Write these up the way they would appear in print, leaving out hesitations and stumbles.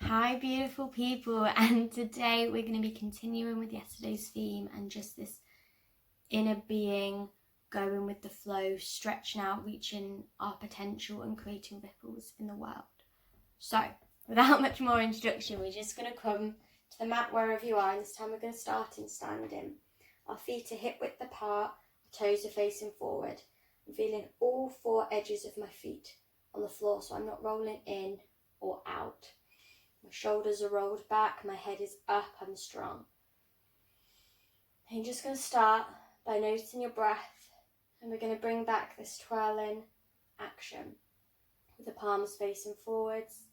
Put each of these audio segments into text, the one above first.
Hi beautiful people, and today we're going to be continuing with yesterday's theme and just this inner being, going with the flow, stretching out, reaching our potential and creating ripples in the world. So without much more introduction, we're just going to come to the mat wherever you are, and this time we're going to start in standing. Our feet are hip width apart, our toes are facing forward. I'm feeling all four edges of my feet on the floor, so I'm not rolling in or out. My shoulders are rolled back, my head is up, I'm strong. And you're just going to start by noticing your breath, and we're going to bring back this twirling action with the palms facing forwards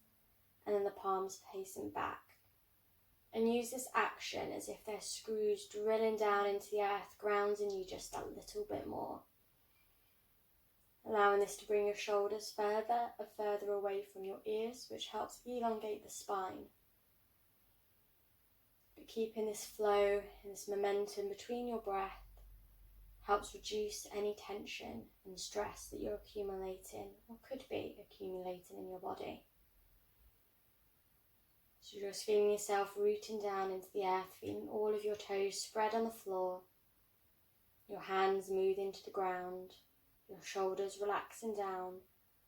and then the palms facing back. And use this action as if they're screws drilling down into the earth, grounding you just that little bit more. Allowing this to bring your shoulders further and further away from your ears, which helps elongate the spine. But keeping this flow and this momentum between your breath helps reduce any tension and stress that you're accumulating or could be accumulating in your body. So you're just feeling yourself rooting down into the earth, feeling all of your toes spread on the floor, your hands move into the ground, your shoulders relaxing down,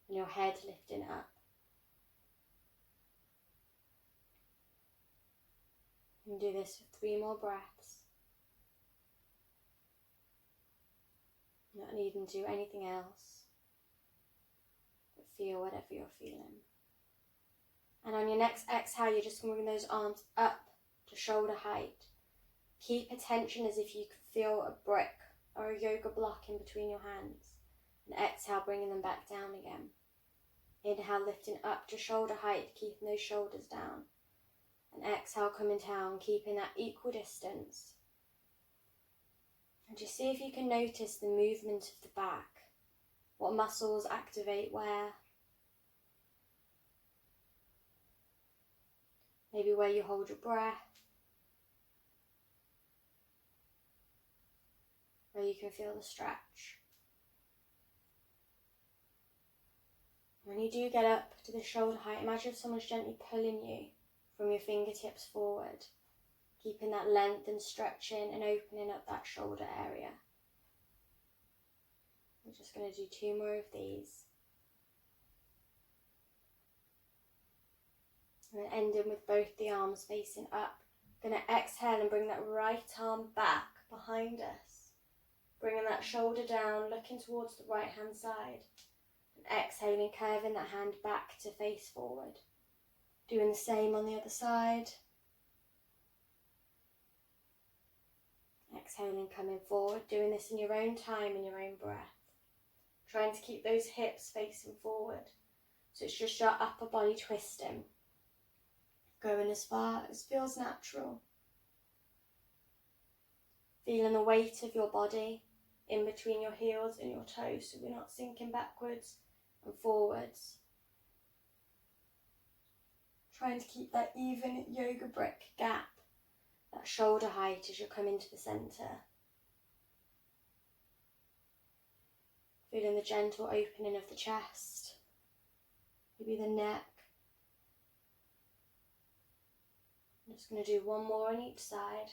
and your head lifting up. And do this for 3 more breaths. Not needing to do anything else, but feel whatever you're feeling. And on your next exhale, you're just going to bring those arms up to shoulder height. Keep attention as if you could feel a brick or a yoga block in between your hands. And exhale, bringing them back down again. Inhale, lifting up to shoulder height, keeping those shoulders down. And exhale, coming down, keeping that equal distance. And just see if you can notice the movement of the back. What muscles activate where. Maybe where you hold your breath. Where you can feel the stretch. When you do get up to the shoulder height, imagine if someone's gently pulling you from your fingertips forward, keeping that length and stretching and opening up that shoulder area. We're just going to do 2 more of these. And then ending with both the arms facing up. Going to exhale and bring that right arm back behind us. Bringing that shoulder down, looking towards the right hand side. Exhaling, curving that hand back to face forward. Doing the same on the other side. Exhaling, coming forward. Doing this in your own time, in your own breath. Trying to keep those hips facing forward. So it's just your upper body twisting. Going as far as feels natural. Feeling the weight of your body in between your heels and your toes, so we're not sinking backwards and forwards. Trying to keep that even yoga brick gap, that shoulder height as you come into the centre. Feeling the gentle opening of the chest, maybe the neck. I'm just going to do 1 more on each side.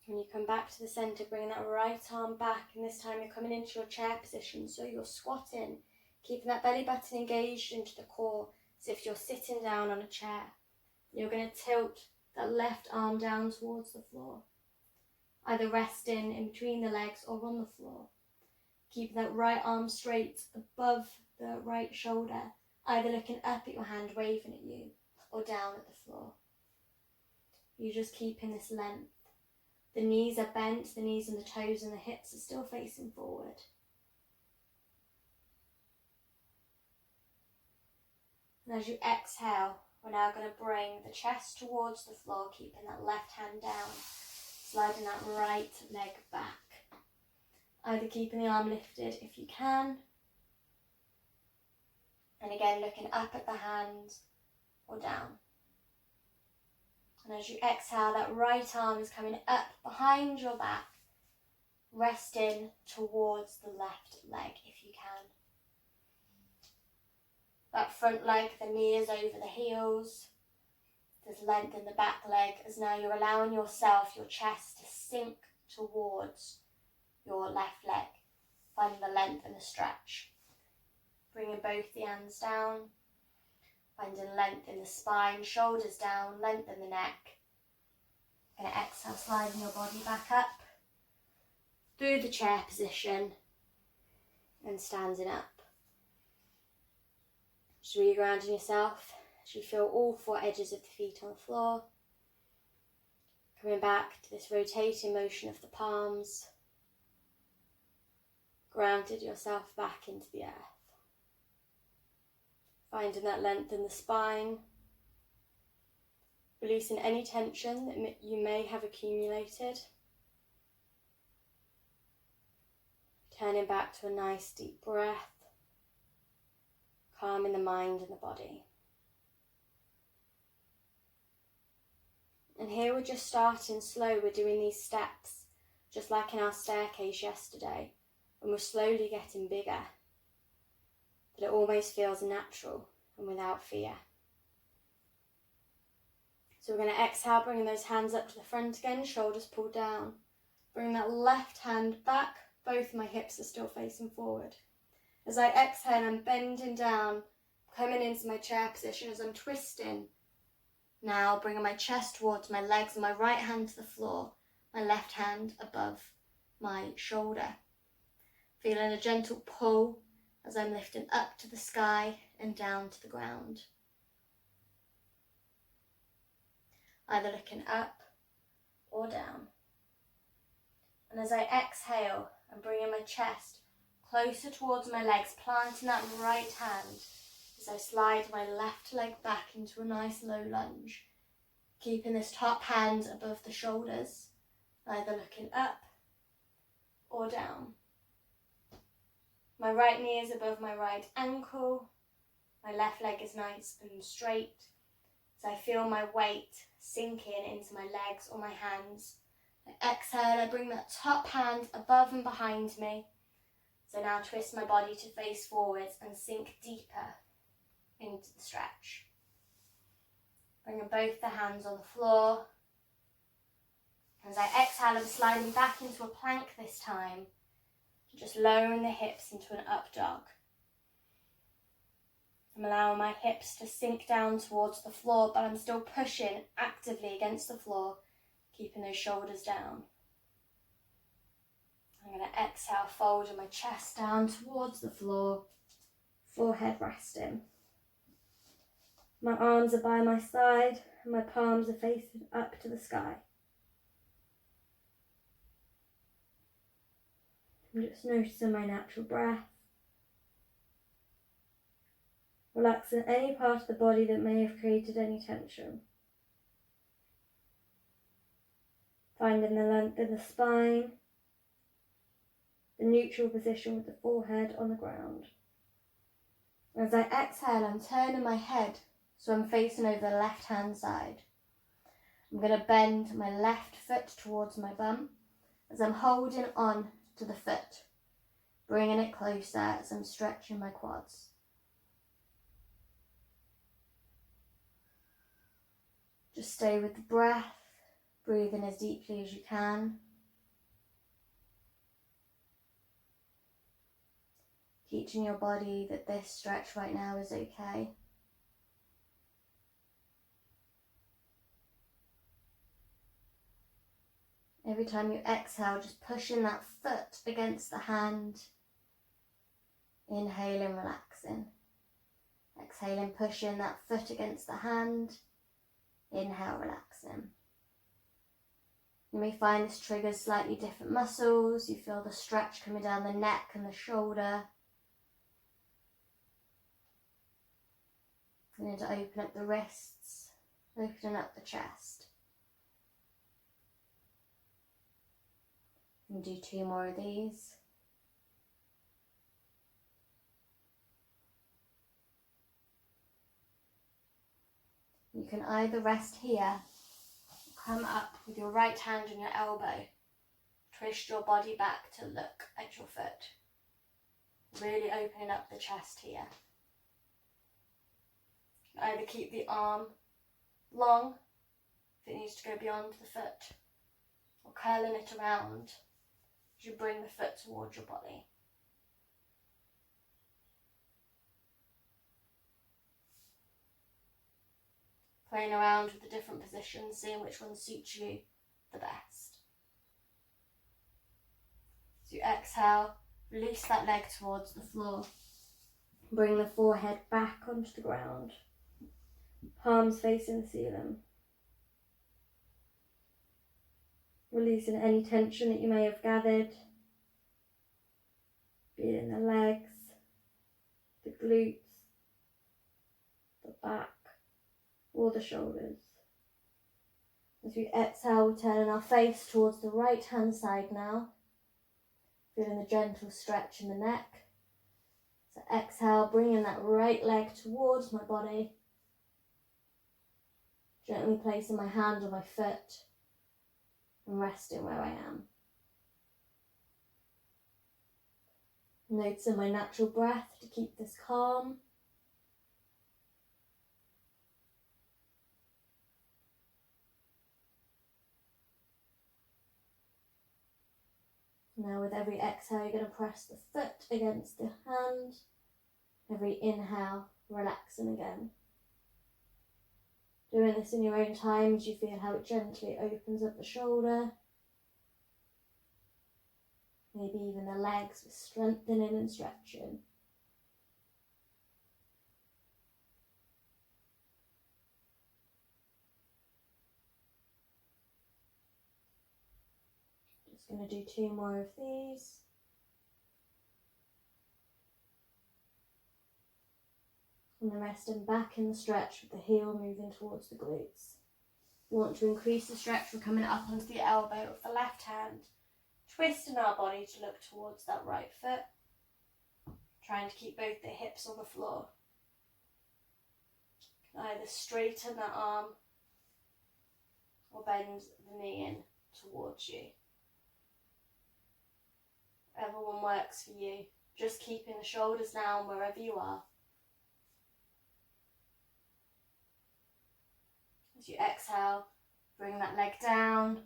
When you come back to the centre, bring that right arm back, and this time you're coming into your chair position, so you're squatting, keeping that belly button engaged into the core, as if you're sitting down on a chair. You're going to tilt that left arm down towards the floor, either resting in between the legs or on the floor. Keep that right arm straight above the right shoulder, either looking up at your hand waving at you or down at the floor. You're just keeping this length. The knees are bent, the knees and the toes and the hips are still facing forward. And as you exhale, we're now going to bring the chest towards the floor, keeping that left hand down, sliding that right leg back. Either keeping the arm lifted if you can, and again looking up at the hand or down. And as you exhale, that right arm is coming up behind your back, resting towards the left leg if you can. That front leg, the knee is over the heels. There's length in the back leg as now you're allowing yourself, your chest to sink towards your left leg, finding the length and the stretch. Bringing both the hands down, finding length in the spine, shoulders down, length in the neck. Going to exhale, sliding your body back up through the chair position and standing up. Just regrounding yourself as you feel all four edges of the feet on the floor. Coming back to this rotating motion of the palms. Grounded yourself back into the earth. Finding that length in the spine. Releasing any tension that you may have accumulated. Turning back to a nice deep breath. Calming the mind and the body. And here we're just starting slow. We're doing these steps, just like in our staircase yesterday, and we're slowly getting bigger, that it almost feels natural and without fear. So we're going to exhale, bringing those hands up to the front again, shoulders pulled down. Bring that left hand back, both of my hips are still facing forward. As I exhale, I'm bending down, coming into my chair position as I'm twisting. Now bringing my chest towards my legs and my right hand to the floor, my left hand above my shoulder. Feeling a gentle pull as I'm lifting up to the sky and down to the ground. Either looking up or down. And as I exhale, I'm bringing my chest closer towards my legs, planting that right hand as I slide my left leg back into a nice low lunge, keeping this top hand above the shoulders, either looking up or down. My right knee is above my right ankle, my left leg is nice and straight, as I feel my weight sinking into my legs or my hands. I exhale, I bring that top hand above and behind me. So now twist my body to face forwards and sink deeper into the stretch. Bringing both the hands on the floor. As I exhale, I'm sliding back into a plank this time. Just lowering the hips into an up dog. I'm allowing my hips to sink down towards the floor, but I'm still pushing actively against the floor, keeping those shoulders down. I'm going to exhale, folding my chest down towards the floor, forehead resting. My arms are by my side and my palms are facing up to the sky. I'm just noticing my natural breath. Relaxing any part of the body that may have created any tension. Finding the length in the spine. The neutral position with the forehead on the ground. As I exhale, I'm turning my head so I'm facing over the left hand side. I'm going to bend my left foot towards my bum as I'm holding on to the foot, bringing it closer as I'm stretching my quads. Just stay with the breath, breathing as deeply as you can. Teaching your body that this stretch right now is okay. Every time you exhale, just pushing that foot against the hand. Inhaling, relaxing. Exhaling, pushing that foot against the hand. Inhale, relaxing. You may find this triggers slightly different muscles. You feel the stretch coming down the neck and the shoulder. You need to open up the wrists, opening up the chest. And do 2 more of these. You can either rest here, come up with your right hand on your elbow, twist your body back to look at your foot. Really opening up the chest here. Either keep the arm long if it needs to go beyond the foot, or curling it around as you bring the foot towards your body. Playing around with the different positions, seeing which one suits you the best. As you exhale, release that leg towards the floor. Bring the forehead back onto the ground. Palms facing the ceiling. Releasing any tension that you may have gathered. Be it in the legs, the glutes, the back, or the shoulders. As we exhale, we're turning our face towards the right hand side now. Feeling the gentle stretch in the neck. So exhale, bringing that right leg towards my body. Gently placing my hand on my foot and resting where I am. Noticing my natural breath to keep this calm. Now with every exhale, you're going to press the foot against the hand. Every inhale, relaxing again. Doing this in your own time as you feel how it gently opens up the shoulder. Maybe even the legs with strengthening and stretching. Just going to do 2 more of these. And then resting back in the stretch with the heel moving towards the glutes. We want to increase the stretch. We're coming up onto the elbow of the left hand, twisting our body to look towards that right foot, trying to keep both the hips on the floor. You can either straighten that arm or bend the knee in towards you. Whatever one works for you. Just keeping the shoulders down wherever you are. As you exhale, bring that leg down.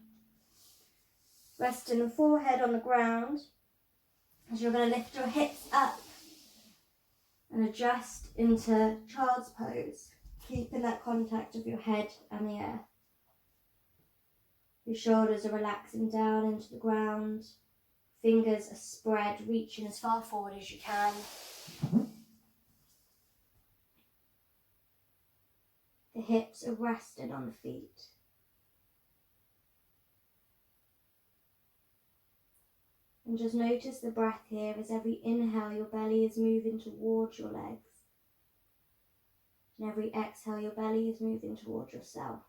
Resting the forehead on the ground. As you're going to lift your hips up and adjust into child's pose, keeping that contact of your head and the earth. Your shoulders are relaxing down into the ground. Fingers are spread, reaching as far forward as you can. The hips are rested on the feet. And just notice the breath here as every inhale your belly is moving towards your legs. And every exhale your belly is moving towards yourself.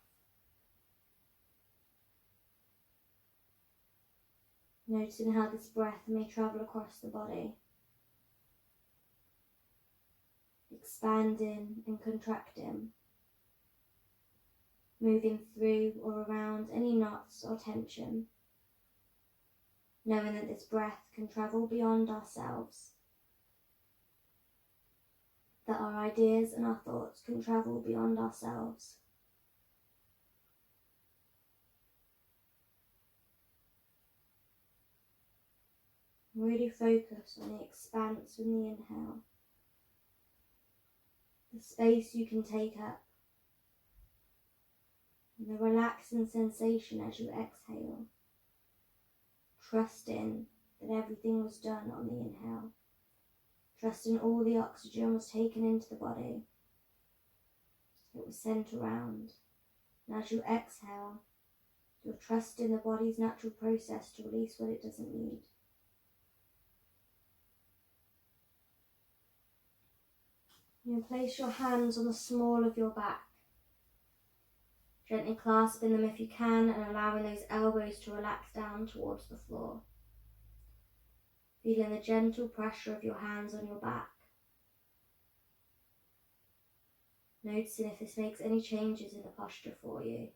Noticing how this breath may travel across the body. Expanding and contracting. Moving through or around any knots or tension. Knowing that this breath can travel beyond ourselves. That our ideas and our thoughts can travel beyond ourselves. Really focus on the expanse in the inhale. The space you can take up. And the relaxing sensation as you exhale. Trusting that everything was done on the inhale. Trusting all the oxygen was taken into the body. It was sent around. And as you exhale, you're trusting the body's natural process to release what it doesn't need. You place your hands on the small of your back. Gently clasping them if you can and allowing those elbows to relax down towards the floor. Feeling the gentle pressure of your hands on your back. Noticing if this makes any changes in the posture for you.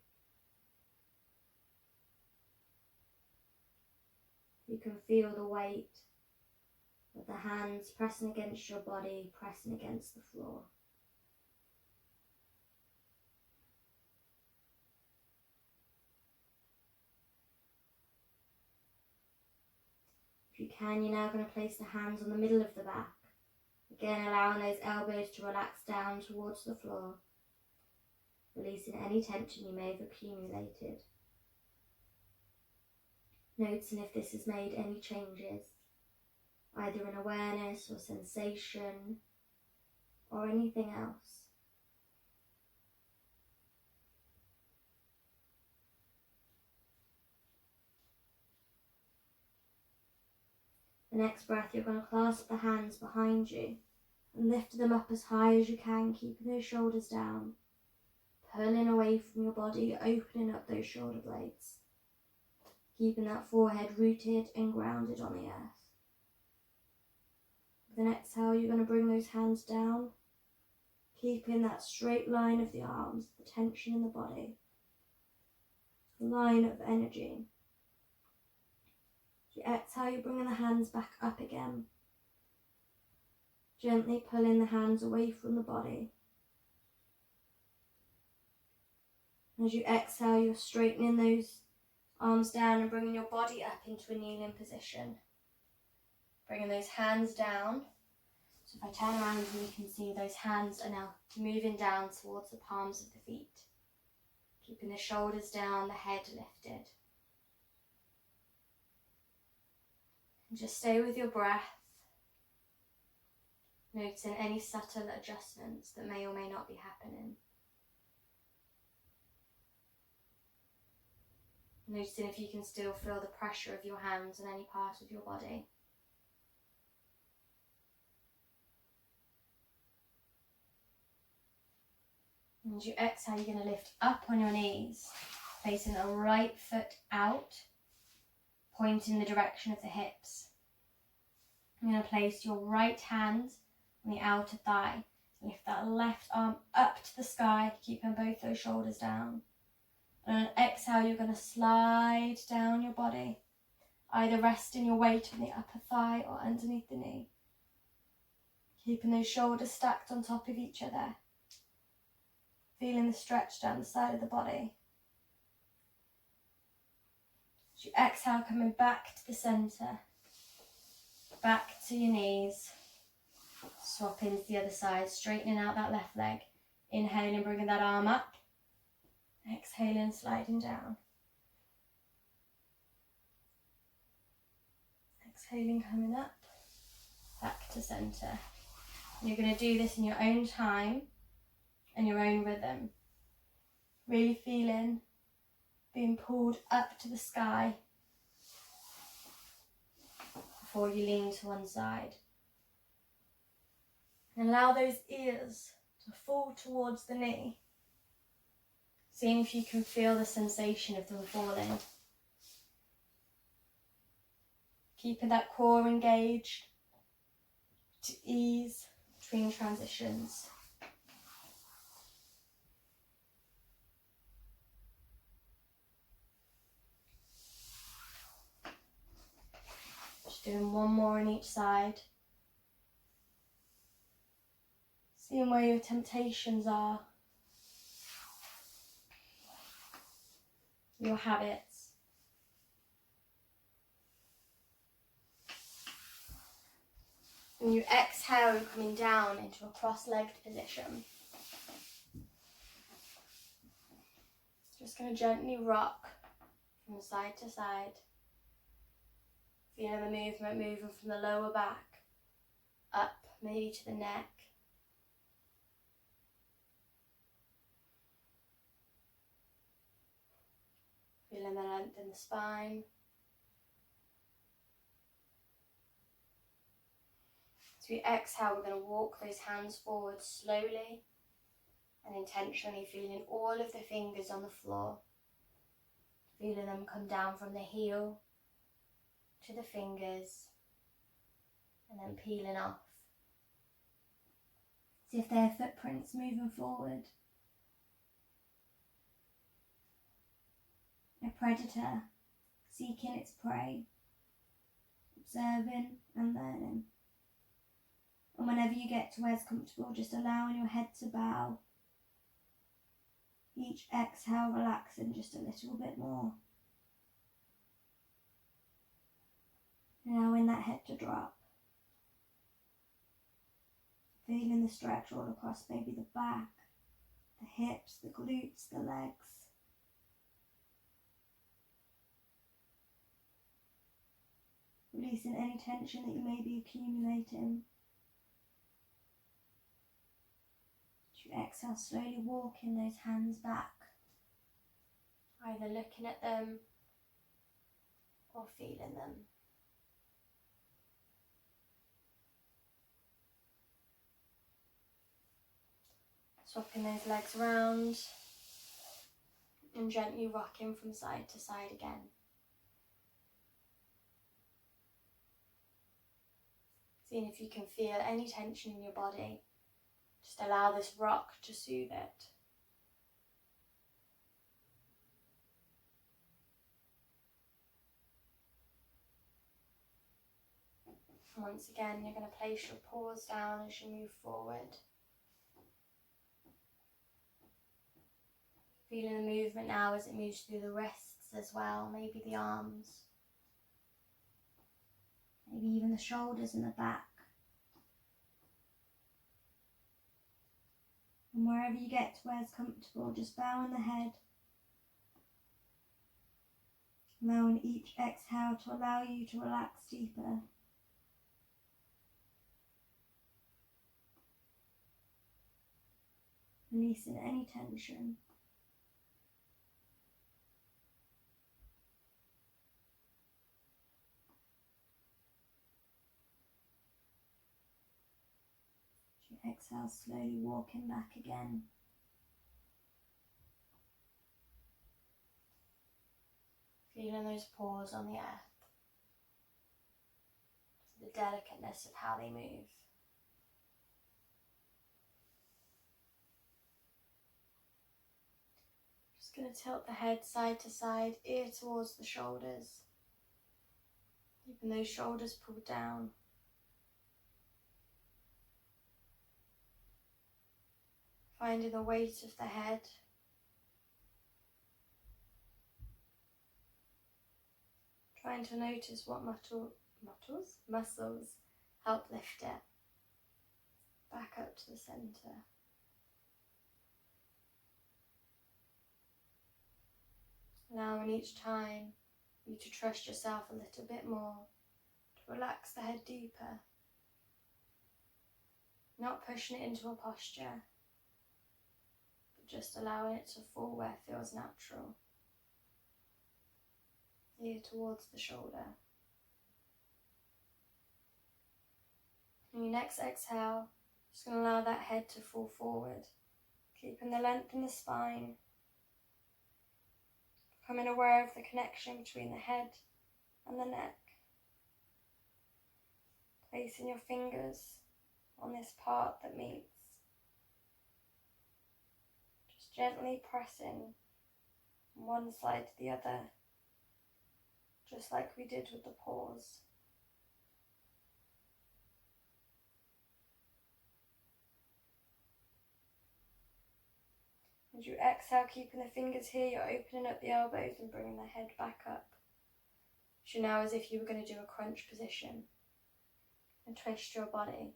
You can feel the weight of the hands pressing against your body, pressing against the floor. If you can, you're now going to place the hands on the middle of the back. Again, allowing those elbows to relax down towards the floor, releasing any tension you may have accumulated. Noticing if this has made any changes, either in awareness or sensation or anything else. The next breath, you're going to clasp the hands behind you and lift them up as high as you can, keeping those shoulders down, pulling away from your body, opening up those shoulder blades, keeping that forehead rooted and grounded on the earth. With an exhale, you're going to bring those hands down, keeping that straight line of the arms, the tension in the body, line of energy. As you exhale, you're bringing the hands back up again, gently pulling the hands away from the body. As you exhale, you're straightening those arms down and bringing your body up into a kneeling position. Bringing those hands down. So if I turn around, you can see those hands are now moving down towards the palms of the feet. Keeping the shoulders down, the head lifted. And just stay with your breath, noticing any subtle adjustments that may or may not be happening. Noticing if you can still feel the pressure of your hands on any part of your body. And as you exhale, you're going to lift up on your knees, placing the right foot out, pointing the direction of the hips. You're going to place your right hand on the outer thigh. Lift that left arm up to the sky, keeping both those shoulders down. And on an exhale, you're going to slide down your body, either resting your weight on the upper thigh or underneath the knee. Keeping those shoulders stacked on top of each other. Feeling the stretch down the side of the body. As you exhale, coming back to the centre, back to your knees, swapping to the other side, straightening out that left leg, inhaling, bringing that arm up, exhaling, sliding down, exhaling, coming up, back to centre. And you're going to do this in your own time and your own rhythm, really feeling being pulled up to the sky before you lean to one side. And allow those ears to fall towards the knee, seeing if you can feel the sensation of them falling. Keeping that core engaged to ease between transitions. Doing one more on each side. Seeing where your temptations are. Your habits. When you exhale, you're coming down into a cross-legged position. Just going to gently rock from side to side. Feeling the movement moving from the lower back up, maybe to the neck. Feeling the length in the spine. As we exhale, we're going to walk those hands forward slowly and intentionally, feeling all of the fingers on the floor. Feeling them come down from the heel to the fingers and then peeling off. See if there are footprints moving forward. A predator seeking its prey. observing and learning. And whenever you get to where it's comfortable, just allowing your head to bow. Each exhale, relaxing just a little bit more. Allowing that head to drop. Feeling the stretch all across maybe the back, the hips, the glutes, the legs. Releasing any tension that you may be accumulating. As you exhale, slowly walking those hands back. Either looking at them or feeling them. Swapping those legs around and gently rocking from side to side again. Seeing if you can feel any tension in your body. Just allow this rock to soothe it. Once again, you're going to place your paws down as you move forward. Feeling the movement now as it moves through the wrists as well, maybe the arms, maybe even the shoulders and the back. And wherever you get to where it's comfortable, just bowing the head. Allowing each exhale to allow you to relax deeper. Releasing any tension. Exhale, slowly walking back again. Feeling those paws on the earth. The delicateness of how they move. Just going to tilt the head side to side, ear towards the shoulders. Keeping those shoulders pulled down. Finding the weight of the head. Trying to notice what muscles help lift it. Back up to the centre. Allowing each time you to trust yourself a little bit more, to relax the head deeper. Not pushing it into a posture. Just allowing it to fall where it feels natural. Ear towards the shoulder. On your next exhale, just going to allow that head to fall forward, keeping the length in the spine. Becoming aware of the connection between the head and the neck. Placing your fingers on this part that meets. Gently pressing from one side to the other, just like we did with the paws. As you exhale, keeping the fingers here, you're opening up the elbows and bringing the head back up. So now as if you were going to do a crunch position and twist your body,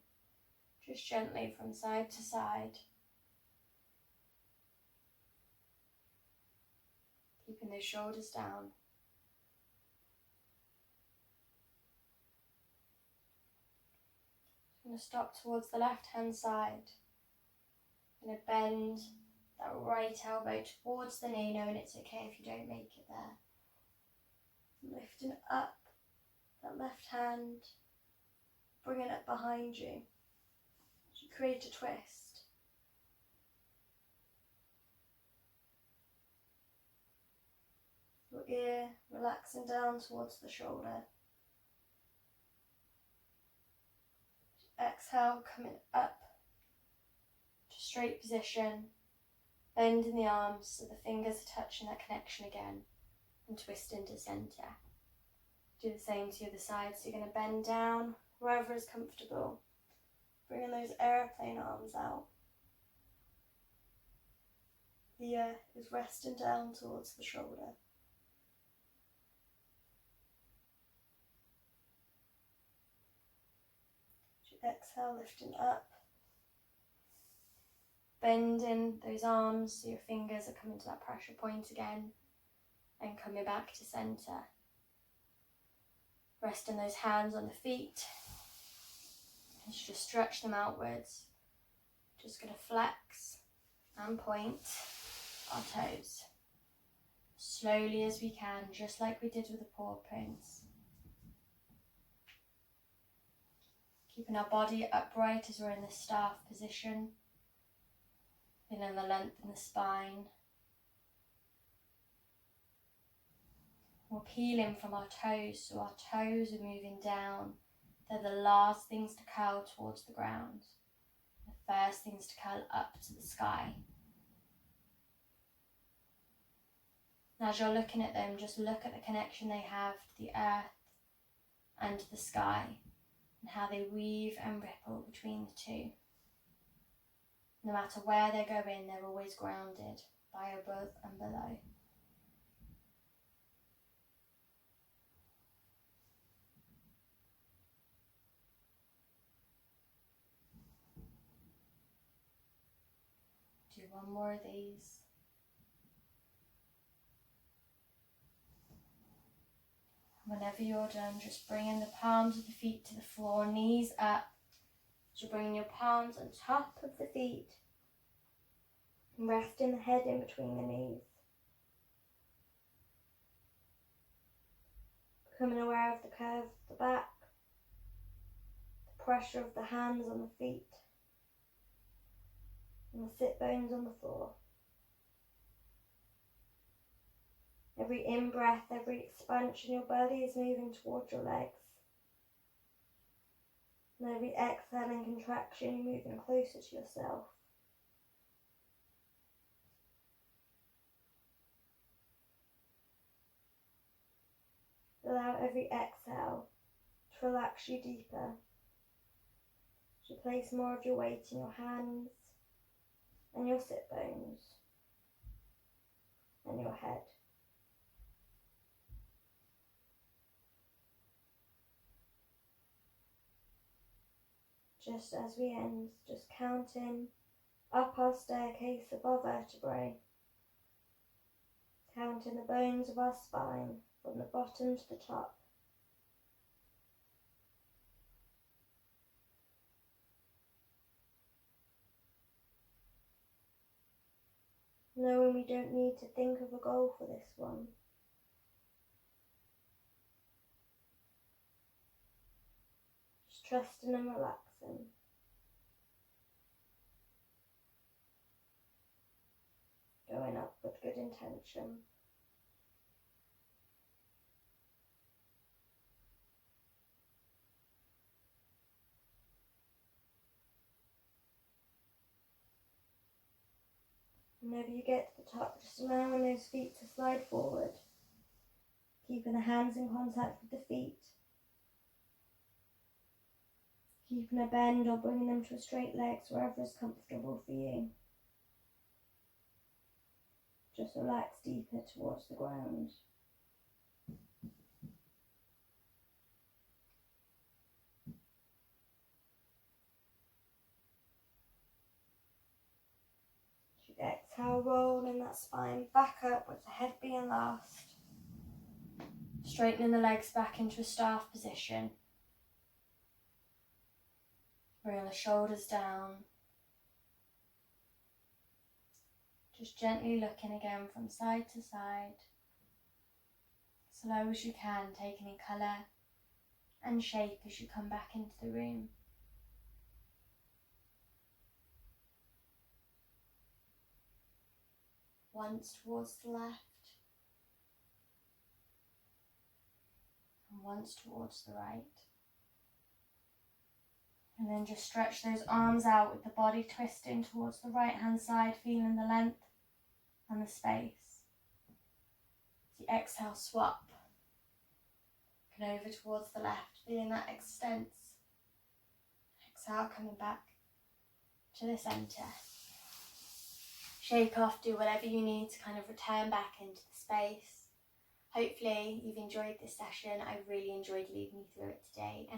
just gently from side to side. Keeping those shoulders down. I'm going to stop towards the left hand side. I'm going to bend that right elbow towards the knee, knowing it's okay if you don't make it there. Lifting up that left hand, bringing it behind you. As you create a twist. Your ear relaxing down towards the shoulder. Exhale, coming up to straight position, bending the arms so the fingers are touching that connection again, and twist into centre. Do the same to the other side. So you're going to bend down wherever is comfortable. Bringing those airplane arms out. The earth is resting down towards the shoulder. Exhale, lifting up. Bending those arms so your fingers are coming to that pressure point again. And coming back to centre. Resting those hands on the feet. Just stretch them outwards. Just going to flex and point our toes. Slowly as we can, just like we did with the paw prints. Keeping our body upright as we're in the staff position. Feeling the length in the spine. We're peeling from our toes, so our toes are moving down. They're the last things to curl towards the ground. The first things to curl up to the sky. And as you're looking at them, just look at the connection they have to the earth and to the sky, and how they weave and ripple between the two. No matter where they go in, they're always grounded by above and below. Do one more of these. Whenever you're done, just bringing the palms of the feet to the floor, knees up. So bringing your palms on top of the feet. And resting the head in between the knees. Becoming aware of the curve of the back. The pressure of the hands on the feet. And the sit bones on the floor. Every in-breath, every expansion, your belly is moving towards your legs. And every exhale and contraction, you're moving closer to yourself. Allow every exhale to relax you deeper. To place more of your weight in your hands and your sit bones and your head. Just as we end, just counting up our staircase of our vertebrae, counting the bones of our spine from the bottom to the top. Knowing we don't need to think of a goal for this one. Just trusting and relaxing. Going up with good intention. Whenever you get to the top, just allowing those feet to slide forward. Keeping the hands in contact with the feet. Keeping a bend or bringing them to a straight legs wherever is comfortable for you. Just relax deeper towards the ground. Exhale, rolling that spine back up with the head being last. Straightening the legs back into a staff position. Bring the shoulders down. Just gently looking again from side to side. Slow as you can, taking in colour and shape as you come back into the room. Once towards the left and once towards the right. And then just stretch those arms out with the body twisting towards the right hand side, feeling the length and the space. As you exhale, swap. And over towards the left, feeling that extents. Exhale, coming back to the centre. Shake off, do whatever you need to kind of return back into the space. Hopefully you've enjoyed this session. I really enjoyed leading you through it today. And